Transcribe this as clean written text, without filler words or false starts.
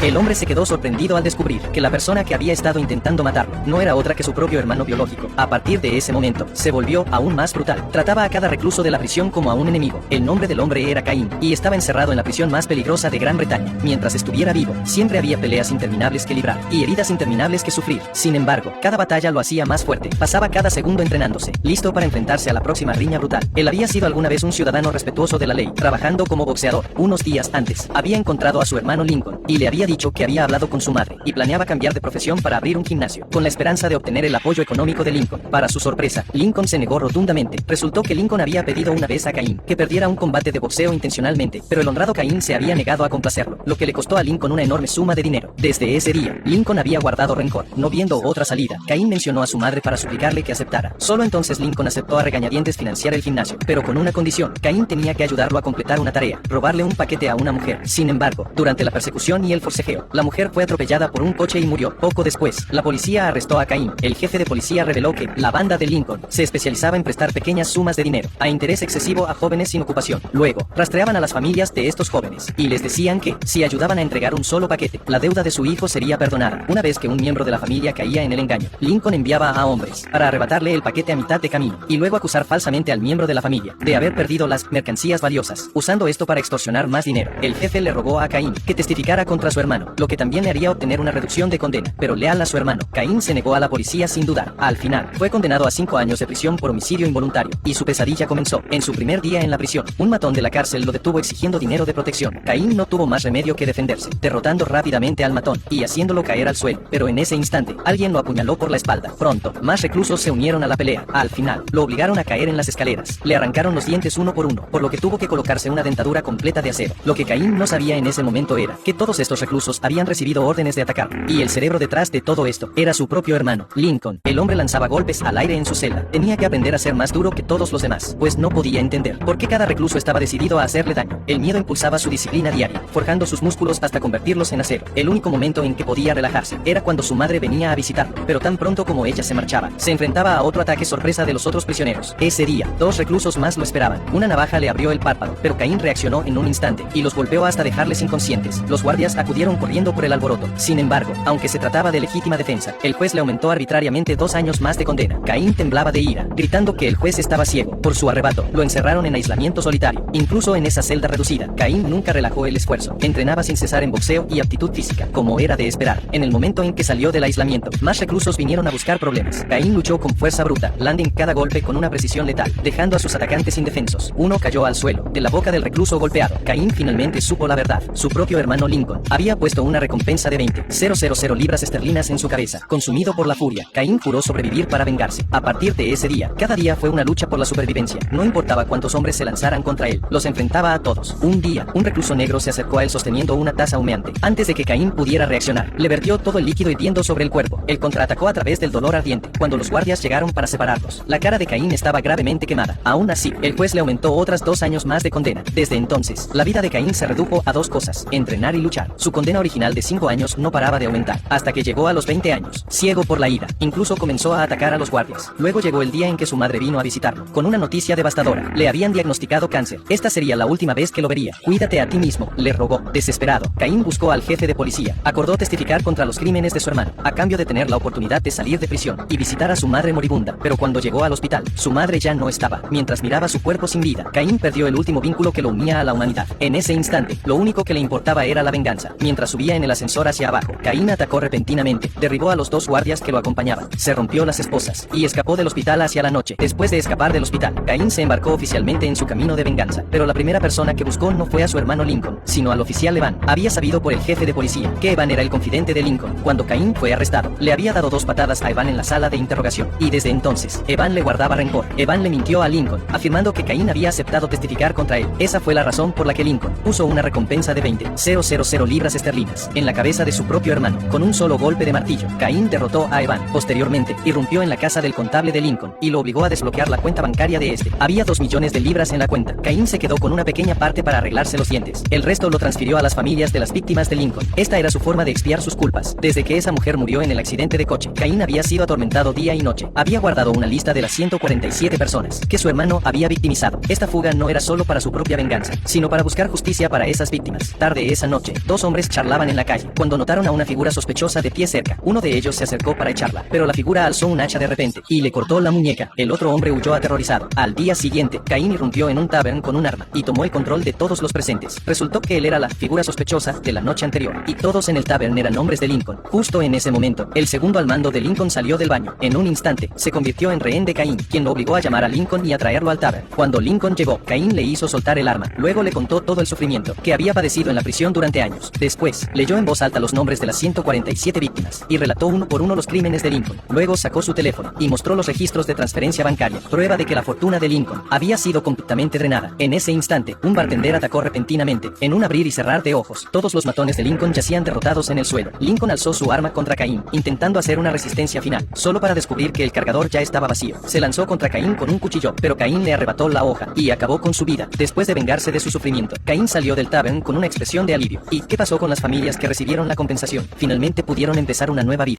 El hombre se quedó sorprendido al descubrir que la persona que había estado intentando matarlo no era otra que su propio hermano biológico. A partir de ese momento, se volvió aún más brutal. Trataba a cada recluso de la prisión como a un enemigo. El nombre del hombre era Caín, y estaba encerrado en la prisión más peligrosa de Gran Bretaña. Mientras estuviera vivo, siempre había peleas interminables que librar, y heridas interminables que sufrir. Sin embargo, cada batalla lo hacía más fuerte. Pasaba cada segundo entrenándose, listo para enfrentarse a la próxima riña brutal. Él había sido alguna vez un ciudadano respetuoso de la ley, trabajando como boxeador. Unos días antes, había encontrado a su hermano Lincoln, y le había dicho que había hablado con su madre, y planeaba cambiar de profesión para abrir un gimnasio, con la esperanza de obtener el apoyo económico de Lincoln. Para su sorpresa, Lincoln se negó rotundamente. Resultó que Lincoln había pedido una vez a Caín que perdiera un combate de boxeo intencionalmente, pero el honrado Caín se había negado a complacerlo, lo que le costó a Lincoln una enorme suma de dinero. Desde ese día, Lincoln había guardado rencor. No viendo otra salida, Caín mencionó a su madre para suplicarle que aceptara. Solo entonces Lincoln aceptó a regañadientes financiar el gimnasio, pero con una condición: Caín tenía que ayudarlo a completar una tarea, robarle un paquete a una mujer. Sin embargo, durante la persecución y el forcejeo, la mujer fue atropellada por un coche y murió. Poco después, la policía arrestó a Caín. El jefe de policía reveló que la banda de Lincoln se especializaba en prestar pequeñas sumas de dinero a interés excesivo a jóvenes sin ocupación. Luego, rastreaban a las familias de estos jóvenes y les decían que, si ayudaban a entregar un solo paquete, la deuda de su hijo sería perdonada. Una vez que un miembro de la familia caía en el engaño, Lincoln enviaba a hombres para arrebatarle el paquete a mitad de camino y luego acusar falsamente al miembro de la familia de haber perdido las mercancías valiosas, usando esto para extorsionar más dinero. El jefe le rogó a Caín que testificara contra su hermano, lo que también le haría obtener una reducción de condena, pero leal a su hermano, Caín se negó a la policía sin dudar. Al final, fue condenado a 5 años de prisión por homicidio involuntario, y su pesadilla comenzó. En su primer día en la prisión, un matón de la cárcel lo detuvo exigiendo dinero de protección. Caín no tuvo más remedio que defenderse, derrotando rápidamente al matón y haciéndolo caer al suelo, pero en ese instante, alguien lo apuñaló por la espalda. Pronto, más reclusos se unieron a la pelea. Al final, lo obligaron a caer en las escaleras. Le arrancaron los dientes uno por uno, por lo que tuvo que colocarse una dentadura completa de acero. Lo que Caín no sabía en ese momento era que todos estos reclusos habían recibido órdenes de atacar, y el cerebro detrás de todo esto era su propio hermano, Lincoln. El hombre lanzaba golpes al aire en su celda. Tenía que aprender a ser más duro que todos los demás, pues no podía entender por qué cada recluso estaba decidido a hacerle daño. El miedo impulsaba su disciplina diaria, forjando sus músculos hasta convertirlos en acero. El único momento en que podía relajarse era cuando su madre venía a visitarlo, pero tan pronto como ella se marchaba, se enfrentaba a otro ataque sorpresa de los otros prisioneros. Ese día, 2 reclusos más lo esperaban. Una navaja le abrió el párpado, pero Caín reaccionó en un instante y los golpeó hasta dejarles inconscientes. Los guardias acudieron corriendo por el alboroto. Sin embargo, aunque se trataba de legítima defensa, el juez le aumentó arbitrariamente 2 años más de condena. Caín temblaba de ira, gritando que el juez estaba ciego por su arrebato. Lo encerraron en aislamiento solitario. Incluso en esa celda reducida, Caín nunca relajó el esfuerzo. Entrenaba sin cesar en boxeo y aptitud física, como era de esperar. En el momento en que salió del aislamiento, más reclusos vinieron a buscar problemas. Caín luchó con fuerza bruta, blanding cada golpe con una precisión letal, dejando a sus atacantes indefensos. Uno cayó al suelo, de la boca del recluso golpeado. Caín finalmente supo la verdad. Su propio hermano Lincoln había puesto una recompensa de 20,000 libras esterlinas en su cabeza. Consumido por la furia, Caín juró sobrevivir para vengarse. A partir de ese día, cada día fue una lucha por la supervivencia. No importaba cuántos hombres se lanzaran contra él, los enfrentaba a todos. Un día, un recluso negro se acercó a él sosteniendo una taza humeante. Antes de que Caín pudiera reaccionar, le vertió todo el líquido hirviendo sobre el cuerpo. Él contraatacó a través del dolor ardiente, cuando los guardias llegaron para separarlos. La cara de Caín estaba gravemente quemada. Aún así, el juez le aumentó otras 2 años más de condena. Desde entonces, la vida de Caín se redujo a 2 cosas: entrenar y luchar. Su condena original de 5 años no paraba de aumentar, hasta que llegó a los 20 años. Ciego por la ira, incluso comenzó a atacar a los guardias. Luego llegó el día en que su madre vino a visitarlo, con una noticia devastadora. Le habían diagnosticado cáncer. Esta sería la última vez que lo vería. Cuídate a ti mismo, le rogó. Desesperado, Caín buscó al jefe de policía. Acordó testificar contra los crímenes de su hermano, a cambio de tener la oportunidad de salir de prisión y visitar a su madre moribunda. Pero cuando llegó al hospital, su madre ya no estaba. Mientras miraba su cuerpo sin vida, Caín perdió el último vínculo que lo unía a la humanidad. En ese instante, lo único que le importaba era la venganza. Mientras subía en el ascensor hacia abajo, Caín atacó repentinamente, derribó a los 2 guardias que lo acompañaban, se rompió las esposas y escapó del hospital hacia la noche. Después de escapar del hospital, Caín se embarcó oficialmente en su camino de venganza. Pero la primera persona que buscó no fue a su hermano Lincoln, sino al oficial Evan. Había sabido por el jefe de policía que Evan era el confidente de Lincoln. Cuando Caín fue arrestado, le había dado 2 patadas a Evan en la sala de interrogación, y desde entonces, Evan le guardaba rencor. Evan le mintió a Lincoln, afirmando que Caín había aceptado testificar contra él. Esa fue la razón por la que Lincoln puso una recompensa de 20,000 libras esterlinas en la cabeza de su propio hermano. Con un solo golpe de martillo, Caín derrotó a Evan. Posteriormente, irrumpió en la casa del contable de Lincoln y lo obligó a desbloquear la cuenta bancaria de este. Había 2 millones de libras en la cuenta. Caín se quedó con una pequeña parte para arreglarse los dientes. El resto lo transfirió a las familias de las víctimas de Lincoln. Esta era su forma de expiar sus culpas. Desde que esa mujer murió en el accidente de coche, Caín había sido atormentado día y noche. Había guardado una lista de las 147 personas que su hermano había victimizado. Esta fuga no era solo para su propia venganza, sino para buscar justicia para esas víctimas. Tarde esa noche, 2 hombres hombres charlaban en la calle, cuando notaron a una figura sospechosa de pie cerca. Uno de ellos se acercó para echarla, pero la figura alzó un hacha de repente y le cortó la muñeca. El otro hombre huyó aterrorizado. Al día siguiente, Caín irrumpió en un tavern con un arma y tomó el control de todos los presentes. Resultó que él era la figura sospechosa de la noche anterior, y todos en el tavern eran hombres de Lincoln. Justo en ese momento, el segundo al mando de Lincoln salió del baño. En un instante, se convirtió en rehén de Caín, quien lo obligó a llamar a Lincoln y a traerlo al tavern. Cuando Lincoln llegó, Caín le hizo soltar el arma. Luego le contó todo el sufrimiento que había padecido en la prisión durante años. Después, leyó en voz alta los nombres de las 147 víctimas y relató uno por uno los crímenes de Lincoln. Luego sacó su teléfono y mostró los registros de transferencia bancaria, prueba de que la fortuna de Lincoln había sido completamente drenada. En ese instante, un bartender atacó repentinamente. En un abrir y cerrar de ojos, todos los matones de Lincoln yacían derrotados en el suelo. Lincoln alzó su arma contra Caín, intentando hacer una resistencia final, solo para descubrir que el cargador ya estaba vacío. Se lanzó contra Caín con un cuchillo, pero Caín le arrebató la hoja y acabó con su vida. Después de vengarse de su sufrimiento, Caín salió del tavern con una expresión de alivio. ¿Y qué pasó con las familias que recibieron la compensación? Finalmente pudieron empezar una nueva vida.